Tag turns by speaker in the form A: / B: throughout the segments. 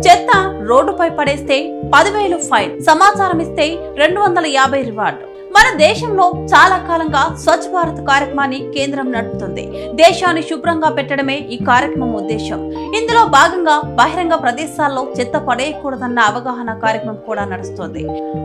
A: చెత్త రోడ్డుపై పడేస్తే 10,000 ఫైన్, సమాచారం ఇస్తే 250 రివార్డు. మన దేశంలో చాలా కాలంగా స్వచ్ఛ భారత్ కార్యక్రమాన్ని కేంద్రం నడుపుతుంది. దేశాన్ని శుభ్రంగా పెట్టడమే ఈ కార్యక్రమం ఉద్దేశం. ఇందులో భాగంగా బహిరంగ ప్రదేశాల్లో చెత్త పడేయకూడదన్న అవగాహన కార్యక్రమం కూడా నడుస్తుంది.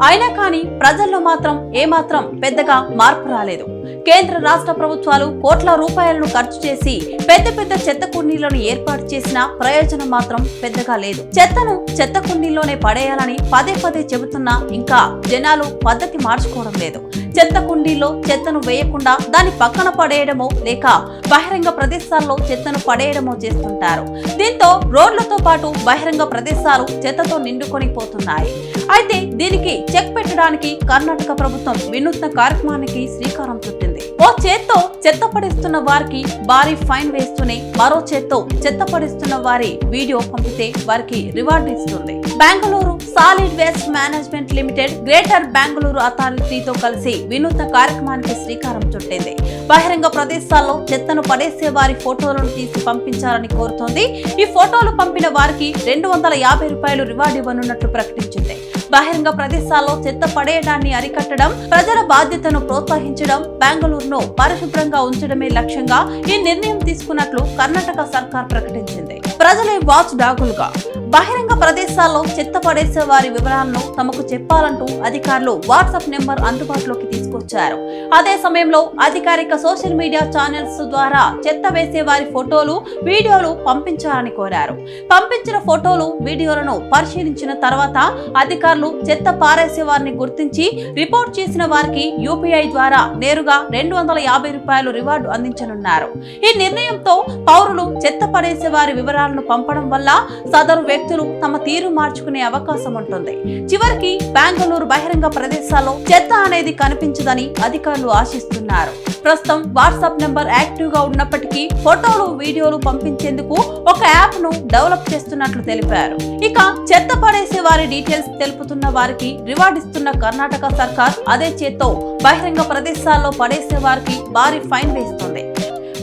A: అయినా కానీ ప్రజల్లో మాత్రం ఏమాత్రం పెద్దగా మార్పు రాలేదు. కేంద్ర రాష్ట్ర ప్రభుత్వాలు కోట్ల రూపాయలను ఖర్చు చేసి పెద్ద పెద్ద చెత్త కుండీలను ఏర్పాటు చేసిన ప్రయోజనం మాత్రం పెద్దగా లేదు. చెత్తను చెత్త కుండీల్లోనే పడేయాలని పదే పదే చెబుతున్నా ఇంకా జనాలు పద్ధతి మార్చుకోవడం లేదు. చెత్త కుండీల్లో చెత్తను వేయకుండా దాని పక్కన పడేయడమో లేక బహిరంగ ప్రదేశాల్లో చెత్తను పడేయడమో చేస్తుంటారు. దీంతో రోడ్లతో పాటు బహిరంగ ప్రదేశాలు చెత్తతో నిండుకొని పోతున్నాయి. అయితే దీనికి చెక్ పెట్టడానికి కర్ణాటక ప్రభుత్వం వినూత్న కార్యక్రమానికి శ్రీకారం చుట్టింది. ఓ చేత్తో చెత్త పడిస్తున్న వారికి భారీ ఫైన్ వేస్తూనే మరో చేత్తో చెత్త పడిస్తున్న వారి వీడియో పంపితే వారికి రివార్డు ఇస్తుంది. Bengaluru solid waste management limited greater Bengaluru అథారిటీతో కలిసి వినూత్న కార్యక్రమానికి శ్రీకారం చుట్టింది. బహిరంగ ప్రదేశాల్లో చెత్తను పడేసే వారి ఫోటోలను తీసి పంపించాలని కోరుతోంది. ఈ ఫోటోలు పంపిన వారికి 250 రూపాయలు రివార్డు ఇవ్వనున్నట్లు ప్రకటించింది. బహిరంగ ప్రదేశాల్లో చెత్త పడేయడాన్ని అరికట్టడం, ప్రజల బాధ్యతను ప్రోత్సహించడం, బెంగళూరును పరిశుభ్రంగా ఉంచడమే లక్ష్యంగా ఈ నిర్ణయం తీసుకున్నట్లు కర్ణాటక సర్కార్ ప్రకటించింది. ప్రజలే వాచ్ డాగులుగా బహిరంగ ప్రదేశాల్లో చెత్త పడేసే వారి వివరాలను తమకు చెప్పాలంటూ అధికారులు వాట్సాప్ నెంబర్ అందుబాటులోకి తీసుకొచ్చారు. అదే సమయంలో అధికారిక సోషల్ మీడియా ఛానల్స్ ద్వారా చెత్త వేసే వారి ఫోటోలు, వీడియోలు పంపించాలని కోరారు. పంపించిన ఫోటోలు, వీడియోలను పరిశీలించిన తర్వాత అధికారులు చెత్త పారేసే వారిని గుర్తించి రిపోర్ట్ చేసిన వారికి యూపీఐ ద్వారా నేరుగా 250 రూపాయలు రివార్డు అందించనున్నారు. ఈ నిర్ణయంతో పౌరులు చెత్త పడేసే వారి వివరాలను పంపడం వల్ల సదరు వ్యక్తులు తమ తీరు మార్చుకునే అవకాశం ఉంటుంది. చివరికి బెంగళూరు బహిరంగ ప్రదేశాల్లో చెత్త అనేది కనిపించదని అధికారులు ఆశిస్తున్నారు. ప్రస్తుతం వాట్సాప్ నెంబర్ యాక్టివ్ గా ఉన్నప్పటికీ ఫోటోలు, వీడియోలు పంపించేందుకు ఒక యాప్ ను డెవలప్ చేస్తున్నట్లు తెలిపారు. ఇక చెత్త పడేసే వారి డీటెయిల్స్ తెలుపుతున్న వారికి రివార్డు ఇస్తున్న కర్ణాటక సర్కార్ అదే చేత్తో బహిరంగ ప్రదేశాల్లో పడేసే వారికి భారీ ఫైన్ వేస్తుంది.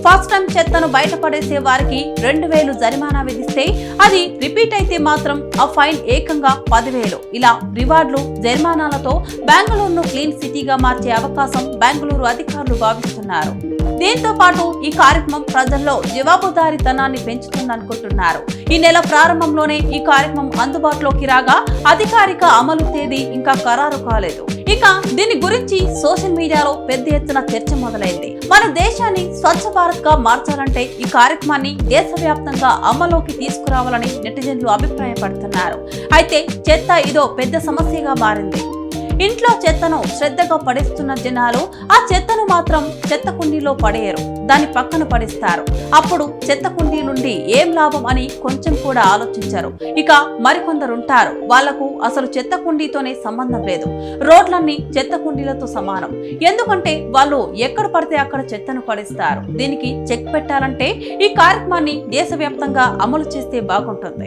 A: ఫస్ట్ టైం చెత్తను బయట పడేసే వారికి 2,000 జరిమానా విధిస్తే అది రిపీట్ అయితే మాత్రం ఆ ఫైన్ ఏకంగా 10,000. ఇలా రివార్డులు, జరిమానాలతో బెంగళూరును క్లీన్ సిటీగా మార్చే అవకాశం బెంగళూరు అధికారులు భావిస్తున్నారు. దీంతో పాటు ఈ కార్యక్రమం ప్రజల్లో జవాబుదారీతనాన్ని పెంచుతుందనుకుంటున్నారు. ఈ నెల ప్రారంభంలోనే ఈ కార్యక్రమం అందుబాటులోకి రాగా అధికారిక అమలు తేదీ ఇంకా ఖరారు కాలేదు. ఇక దీని గురించి సోషల్ మీడియాలో పెద్ద ఎత్తున చర్చ మొదలైంది. మన దేశాన్ని స్వచ్ఛ భారత్ గా మార్చాలంటే ఈ కార్యక్రమాన్ని దేశవ్యాప్తంగా అమలులోకి తీసుకురావాలని నెటిజన్లు అభిప్రాయపడుతున్నారు. అయితే చెత్త ఇదో పెద్ద సమస్యగా మారింది. ఇంట్లో చెత్తను శ్రద్ధగా పడేస్తున్న జనాలు ఆ చెత్తను మాత్రం చెత్త కుండీలో పడేయరు, దాని పక్కన పడేస్తారు. అప్పుడు చెత్త కుండీ నుండి ఏం లాభం అని కొంచెం కూడా ఆలోచించరు. ఇక మరికొందరుంటారు, వాళ్లకు అసలు చెత్త కుండీతోనే సంబంధం లేదు. రోడ్లన్నీ చెత్త కుండీలతో సమానం. ఎందుకంటే వాళ్ళు ఎక్కడ పడితే అక్కడ చెత్తను పడేస్తారు. దీనికి చెక్ పెట్టాలంటే ఈ కార్యక్రమాన్ని దేశవ్యాప్తంగా అమలు చేస్తే బాగుంటుంది.